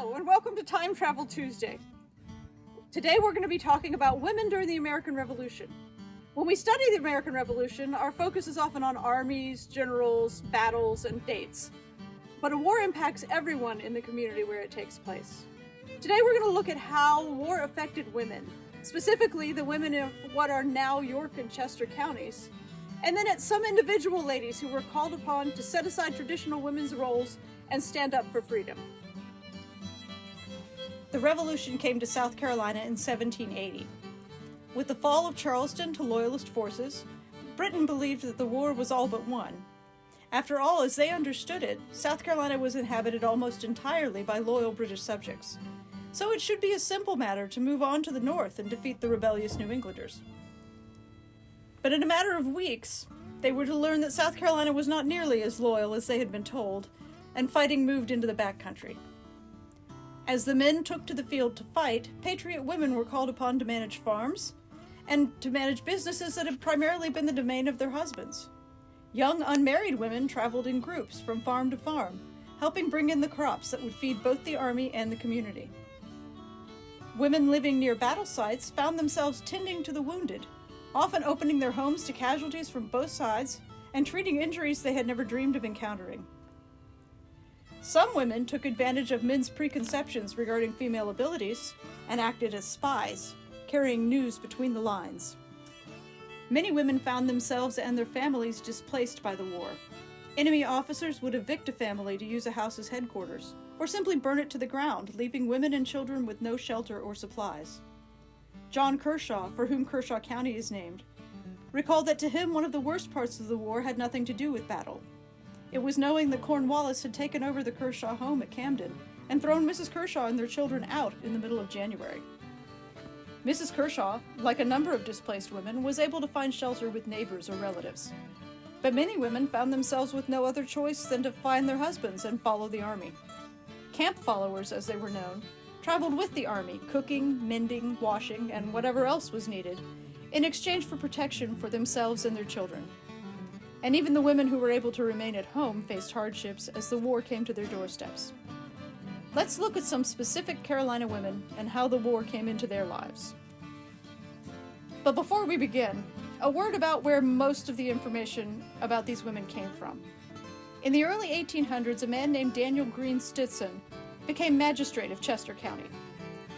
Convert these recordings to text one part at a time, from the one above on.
Hello, and welcome to Time Travel Tuesday. Today we're going to be talking about women during the American Revolution. When we study the American Revolution, our focus is often on armies, generals, battles, and dates. But a war impacts everyone in the community where it takes place. Today we're going to look at how war affected women, specifically the women of what are now York and Chester counties, and then at some individual ladies who were called upon to set aside traditional women's roles and stand up for freedom. The Revolution came to South Carolina in 1780. With the fall of Charleston to Loyalist forces, Britain believed that the war was all but won. After all, as they understood it, South Carolina was inhabited almost entirely by loyal British subjects. So it should be a simple matter to move on to the north and defeat the rebellious New Englanders. But in a matter of weeks, they were to learn that South Carolina was not nearly as loyal as they had been told, and fighting moved into the backcountry. As the men took to the field to fight, patriot women were called upon to manage farms and to manage businesses that had primarily been the domain of their husbands. Young unmarried women traveled in groups from farm to farm, helping bring in the crops that would feed both the army and the community. Women living near battle sites found themselves tending to the wounded, often opening their homes to casualties from both sides and treating injuries they had never dreamed of encountering. Some women took advantage of men's preconceptions regarding female abilities and acted as spies, carrying news between the lines. Many women found themselves and their families displaced by the war. Enemy officers would evict a family to use a house as headquarters, or simply burn it to the ground, leaving women and children with no shelter or supplies. John Kershaw, for whom Kershaw County is named, recalled that to him one of the worst parts of the war had nothing to do with battle. It was knowing that Cornwallis had taken over the Kershaw home at Camden and thrown Mrs. Kershaw and their children out in the middle of January. Mrs. Kershaw, like a number of displaced women, was able to find shelter with neighbors or relatives. But many women found themselves with no other choice than to find their husbands and follow the army. Camp followers, as they were known, traveled with the army, cooking, mending, washing, and whatever else was needed, in exchange for protection for themselves and their children. And even the women who were able to remain at home faced hardships as the war came to their doorsteps. Let's look at some specific Carolina women and how the war came into their lives. But before we begin, a word about where most of the information about these women came from. In the early 1800s, a man named Daniel Green Stetson became magistrate of Chester County.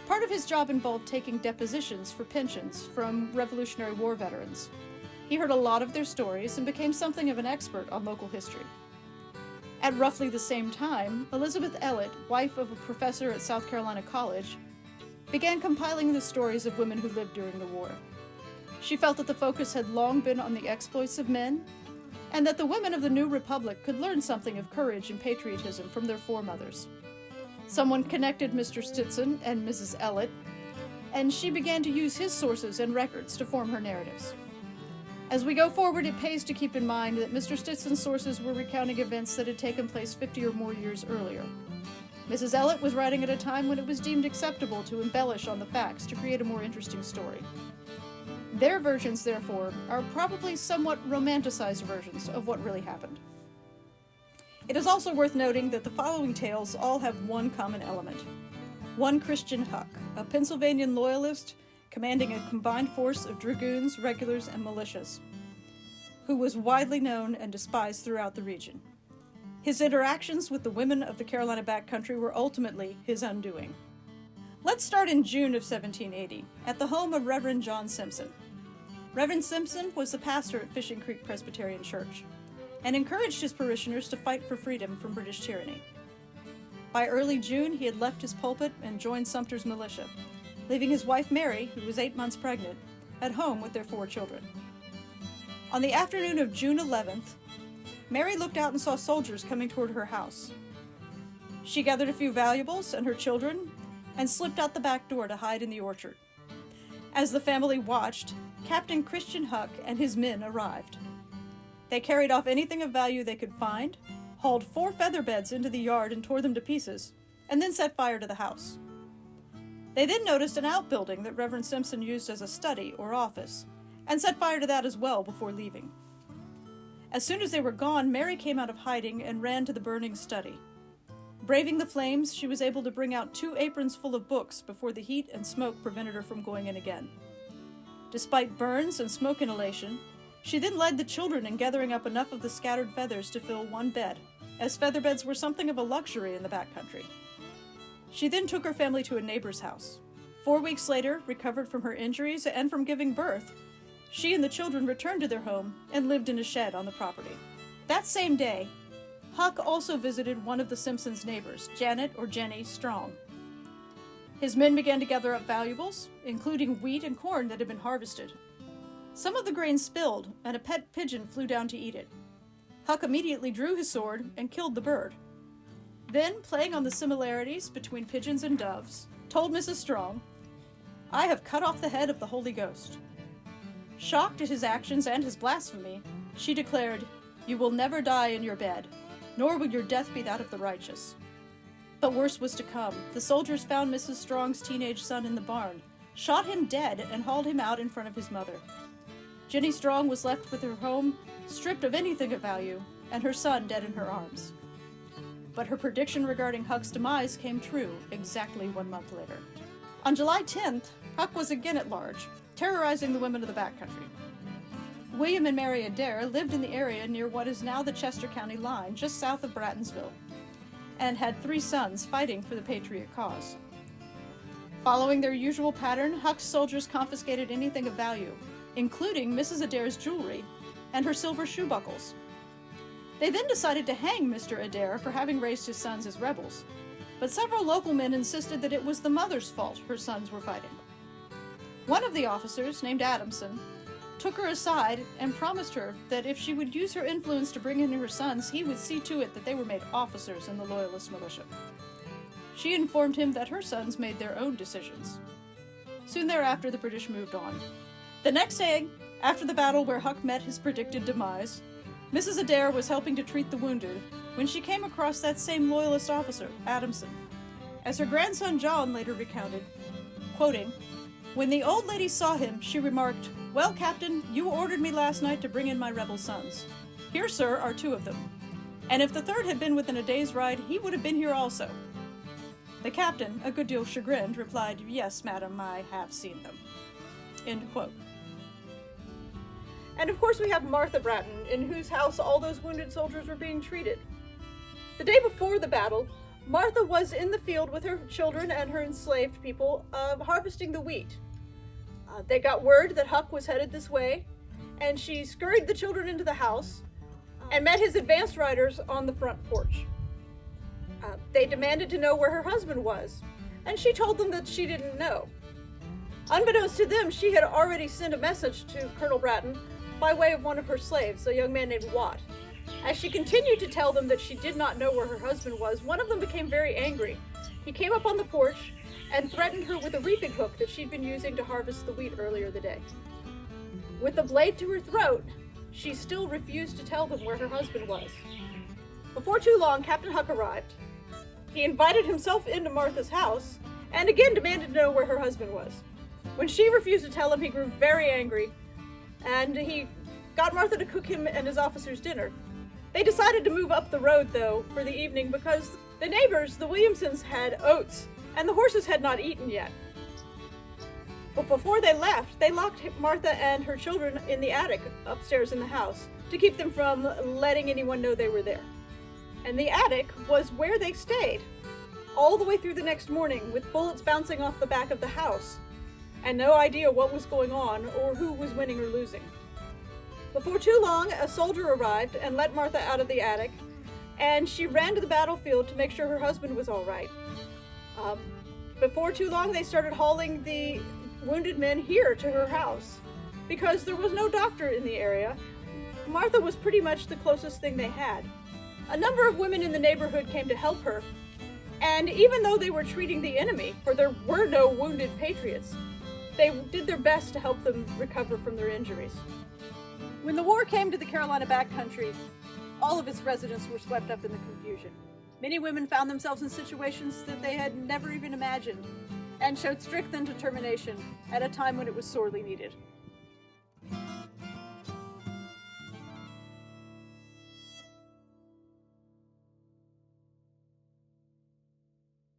Part of his job involved taking depositions for pensions from Revolutionary War veterans. He heard a lot of their stories and became something of an expert on local history. At roughly the same time, Elizabeth Elliott, wife of a professor at South Carolina College, began compiling the stories of women who lived during the war. She felt that the focus had long been on the exploits of men, and that the women of the new republic could learn something of courage and patriotism from their foremothers. Someone connected Mr. Stetson and Mrs. Elliott, and she began to use his sources and records to form her narratives. As we go forward, it pays to keep in mind that Mr. Stetson's sources were recounting events that had taken place 50 or more years earlier. Mrs. Elliott was writing at a time when it was deemed acceptable to embellish on the facts to create a more interesting story. Their versions, therefore, are probably somewhat romanticized versions of what really happened. It is also worth noting that the following tales all have one common element. One Christian Huck, a Pennsylvanian loyalist commanding a combined force of dragoons, regulars, and militias, who was widely known and despised throughout the region. His interactions with the women of the Carolina backcountry were ultimately his undoing. Let's start in June of 1780, at the home of Reverend John Simpson. Reverend Simpson was the pastor at Fishing Creek Presbyterian Church, and encouraged his parishioners to fight for freedom from British tyranny. By early June, he had left his pulpit and joined Sumter's militia, leaving his wife Mary, who was 8 months pregnant, at home with their 4 children. On the afternoon of June 11th, Mary looked out and saw soldiers coming toward her house. She gathered a few valuables and her children and slipped out the back door to hide in the orchard. As the family watched, Captain Christian Huck and his men arrived. They carried off anything of value they could find, hauled 4 feather beds into the yard and tore them to pieces, and then set fire to the house. They then noticed an outbuilding that Reverend Simpson used as a study or office, and set fire to that as well before leaving. As soon as they were gone, Mary came out of hiding and ran to the burning study. Braving the flames, she was able to bring out 2 aprons full of books before the heat and smoke prevented her from going in again. Despite burns and smoke inhalation, she then led the children in gathering up enough of the scattered feathers to fill one bed, as featherbeds were something of a luxury in the backcountry. She then took her family to a neighbor's house. 4 weeks later, recovered from her injuries and from giving birth, she and the children returned to their home and lived in a shed on the property. That same day, Huck also visited one of the Simpsons' neighbors, Janet or Jenny Strong. His men began to gather up valuables, including wheat and corn that had been harvested. Some of the grain spilled, and a pet pigeon flew down to eat it. Huck immediately drew his sword and killed the bird. Then, playing on the similarities between pigeons and doves, told Mrs. Strong, "I have cut off the head of the Holy Ghost." Shocked at his actions and his blasphemy, she declared, "You will never die in your bed, nor will your death be that of the righteous." But worse was to come. The soldiers found Mrs. Strong's teenage son in the barn, shot him dead, and hauled him out in front of his mother. Jenny Strong was left with her home, stripped of anything of value, and her son dead in her arms. But her prediction regarding Huck's demise came true exactly 1 month later. On July 10th, Huck was again at large, terrorizing the women of the backcountry. William and Mary Adair lived in the area near what is now the Chester County line, just south of Brattonsville, and had 3 sons fighting for the patriot cause. Following their usual pattern, Huck's soldiers confiscated anything of value, including Mrs. Adair's jewelry and her silver shoe buckles. They then decided to hang Mr. Adair for having raised his sons as rebels, but several local men insisted that it was the mother's fault her sons were fighting. One of the officers, named Adamson, took her aside and promised her that if she would use her influence to bring in her sons, he would see to it that they were made officers in the Loyalist militia. She informed him that her sons made their own decisions. Soon thereafter, the British moved on. The next day, after the battle where Huck met his predicted demise, Mrs. Adair was helping to treat the wounded when she came across that same Loyalist officer, Adamson. As her grandson John later recounted, quoting, "When the old lady saw him, she remarked, 'Well, Captain, you ordered me last night to bring in my rebel sons. Here, sir, are 2 of them. And if the third had been within a day's ride, he would have been here also.' The captain, a good deal chagrined, replied, 'Yes, madam, I have seen them.'" End quote. And of course we have Martha Bratton, in whose house all those wounded soldiers were being treated. The day before the battle, Martha was in the field with her children and her enslaved people, harvesting the wheat. They got word that Huck was headed this way, and she scurried the children into the house and met his advanced riders on the front porch. They demanded to know where her husband was, and she told them that she didn't know. Unbeknownst to them, she had already sent a message to Colonel Bratton by way of one of her slaves, a young man named Watt. As she continued to tell them that she did not know where her husband was, one of them became very angry. He came up on the porch and threatened her with a reaping hook that she'd been using to harvest the wheat earlier the day. With the blade to her throat, she still refused to tell them where her husband was. Before too long, Captain Huck arrived. He invited himself into Martha's house and again demanded to know where her husband was. When she refused to tell him, he grew very angry, and he got Martha to cook him and his officers dinner. They decided to move up the road, though, for the evening because the neighbors, the Williamsons, had oats, and the horses had not eaten yet. But before they left, they locked Martha and her children in the attic upstairs in the house to keep them from letting anyone know they were there. And the attic was where they stayed all the way through the next morning, with bullets bouncing off the back of the house, and no idea what was going on or who was winning or losing. Before too long, a soldier arrived and let Martha out of the attic, and she ran to the battlefield to make sure her husband was all right. Before too long, they started hauling the wounded men here to her house. Because there was no doctor in the area, Martha was pretty much the closest thing they had. A number of women in the neighborhood came to help her, and even though they were treating the enemy, for there were no wounded patriots, they did their best to help them recover from their injuries. When the war came to the Carolina backcountry, all of its residents were swept up in the confusion. Many women found themselves in situations that they had never even imagined, and showed strength and determination at a time when it was sorely needed.